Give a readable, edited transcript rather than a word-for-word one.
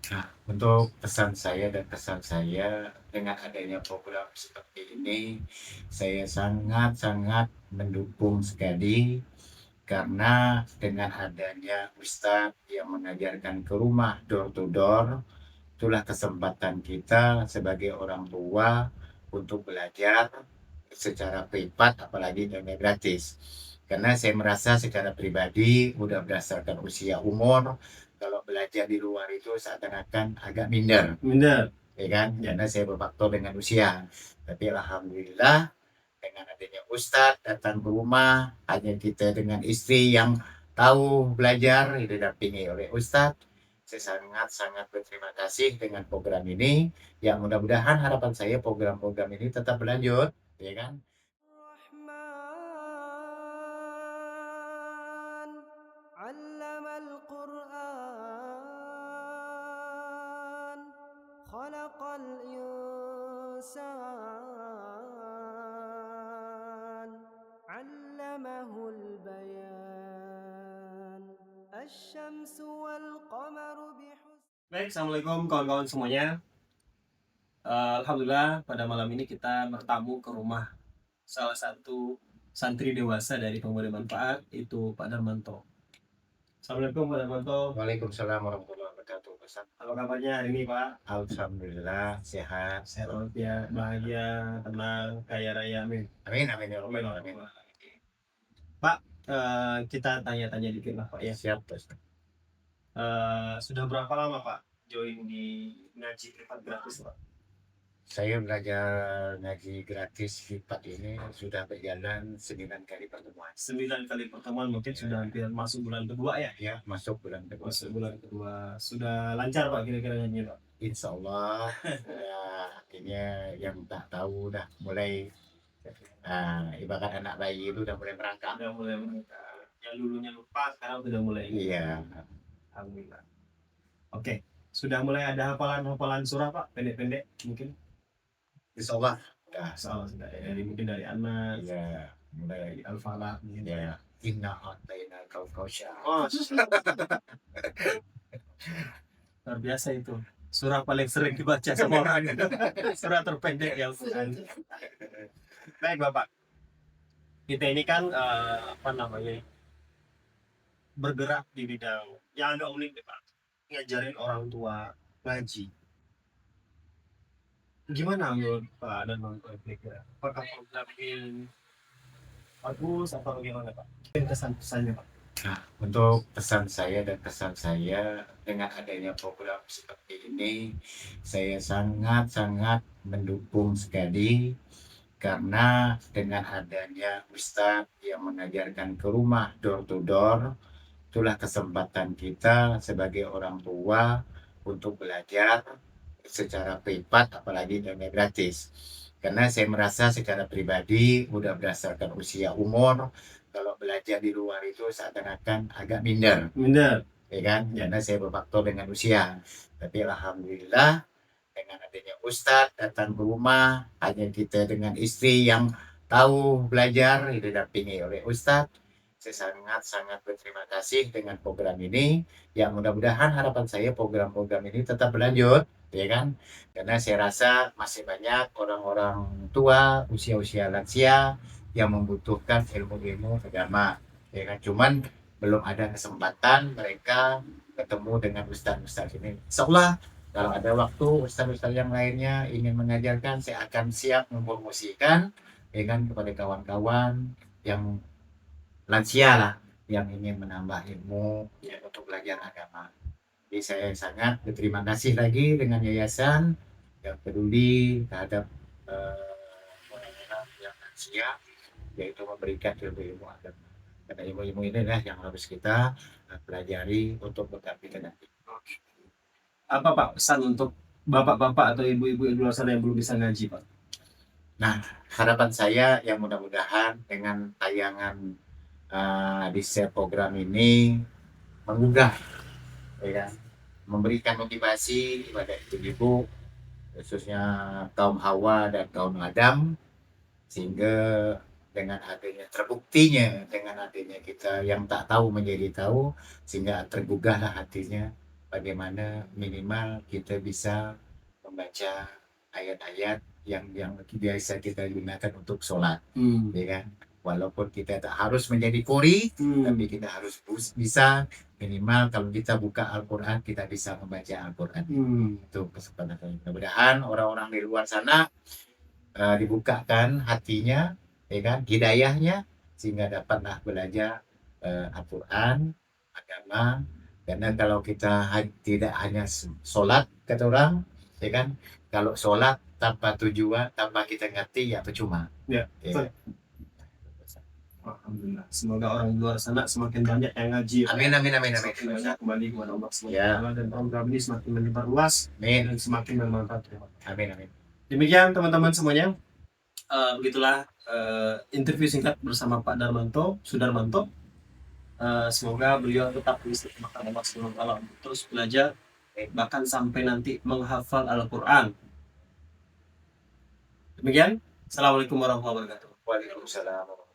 Nah, untuk pesan saya dan kesan saya dengan adanya program seperti ini, saya sangat-sangat mendukung sekali karena dengan adanya ustadz yang mengajarkan ke rumah door to door, itulah kesempatan kita sebagai orang tua untuk belajar secara privat, apalagi dana gratis. Karena saya merasa secara pribadi, udah berdasarkan usia umur, kalau belajar di luar itu seakan-akan agak minder, ya kan? Karena saya berfaktor dengan usia. Tapi alhamdulillah dengan adanya Ustadz datang ke rumah, hanya kita dengan istri yang tahu belajar, didampingi oleh Ustadz. Saya sangat-sangat berterima kasih dengan program ini. Yang mudah-mudahan harapan saya program-program ini tetap berlanjut, ya kan? الرحمن علم القرآن خلق الإنسان علمه البيان الشمس والقمر بحسبان. Baik, assalamualaikum kawan-kawan semuanya. Alhamdulillah pada malam ini kita bertamu ke rumah salah satu santri dewasa dari Pemuda Manfaat, itu Pak Darmanto. Assalamualaikum Pak Darmanto. Waalaikumsalam warahmatullahi wabarakatuh. Pesan. Apa kabarnya hari ini Pak? Alhamdulillah sehat. Sehat walafiat, bahagia, tenang, kaya raya, amin. Amin, amin ya Amin. rabbal alamin. Pak, kita tanya-tanya dikit lah Pak ya. Siap, Ustaz. Sudah berapa lama Pak join di ngaji privat gratis Pak? Saya belajar ngaji gratis privat ini sudah berjalan 9 kali pertemuan. 9 kali pertemuan, mungkin sudah hampir masuk bulan kedua ya? Ya, masuk bulan kedua. Masuk bulan kedua. Sudah lancar Pak kira-kira nyanyi Pak? Insya Allah, ya, akhirnya yang tak tahu udah mulai ibarat anak bayi itu udah mulai merangkak. Udah mulai meningkat. Yang dulunya lupa sekarang sudah mulai. Iya, Alhamdulillah. Oke, sudah mulai ada hafalan-hafalan surah Pak, pendek-pendek mungkin. insya Allah. Udah, Salah sudah ya. Dari mungkin dari anak, ya, mulai dari Al-Falaq mungkin. ya. Inna ataina kau kausya. Oh, luar biasa itu. Surah paling sering dibaca sama orang. Surah terpendek yang Quran. Baik Bapak, kita ini kan apa namanya, bergerak di bidang yang agak unik deh Pak, ngajarin orang tua ngaji. Gimana menurut Pak dan Bang kira-kira? Apakah program ini bagus atau gimana Pak? Kesan-pesannya Pak. Nah, untuk pesan saya dan kesan saya dengan adanya program seperti ini, saya sangat-sangat mendukung sekali karena dengan adanya Ustadz yang mengajarkan ke rumah door to door, itulah kesempatan kita sebagai orang tua untuk belajar secara privat, apalagi dana gratis. Karena saya merasa secara pribadi, udah berdasarkan usia umur, kalau belajar di luar itu seakan-akan agak minder, ya kan? Karena saya berfaktor dengan usia. Tapi alhamdulillah dengan adanya Ustadz datang ke rumah, hanya kita dengan istri yang tahu belajar, didampingi oleh Ustadz. Saya sangat-sangat berterima kasih dengan program ini. Yang mudah-mudahan harapan saya program-program ini tetap berlanjut, ya kan? Karena saya rasa masih banyak orang-orang tua, usia-usia lansia yang membutuhkan ilmu-ilmu agama, ya kan? Cuman belum ada kesempatan mereka ketemu dengan ustadz-ustadz ini. Insya Allah kalau ada waktu ustadz-ustadz yang lainnya ingin mengajarkan, saya akan siap mempromosikan, ya kan, kepada kawan-kawan yang lansia lah yang ingin menambah ilmu ya, untuk belajar agama. Jadi saya sangat berterima kasih lagi dengan yayasan yang peduli terhadap orang-orang yang lansia, yaitu memberikan ilmu-ilmu agama. Karena ilmu-ilmu ini adalah yang harus kita pelajari untuk berbakti nanti. Apa Pak pesan untuk bapak-bapak atau ibu-ibu di luar sana yang belum bisa ngaji Pak? Nah, harapan saya yang mudah-mudahan dengan tayangan di share program ini menggugah, ya kan, memberikan motivasi kepada ibu-ibu khususnya kaum Hawa dan kaum Adam, sehingga dengan adanya terbuktinya dengan adanya kita yang tak tahu menjadi tahu, sehingga tergugahlah hatinya bagaimana minimal kita bisa membaca ayat-ayat yang biasa kita gunakan untuk sholat, ya kan? Walaupun kita tak harus menjadi qori, tapi kita harus bisa minimal kalau kita buka Al-Quran kita bisa membaca Al-Quran. Itu kesempatan. Mudah-mudahan orang-orang di luar sana dibukakan hatinya, ya kan, hidayahnya, sehingga dapatlah belajar Al-Quran, agama. Karena kalau kita tidak hanya sholat, kata orang, ya kan, kalau sholat tanpa tujuan, tanpa kita ngerti, ya percuma. Ya, Ya. Alhamdulillah. Semoga orang di luar sana semakin banyak yang ngaji. Amin, amin, amin, amin. Semakin banyak kembali kepada Allah SWT. Ya. Dan program ini semakin menyebar luas Amin. dan semakin bermanfaat. Amin, amin. Demikian teman-teman semuanya. Begitulah interview singkat bersama Pak Darmanto, Sudarmanto. Semoga beliau tetap istiqomah Allah SWT terus belajar, bahkan sampai nanti menghafal Al-Quran. Demikian. Assalamualaikum warahmatullahi wabarakatuh. Waalaikumsalam.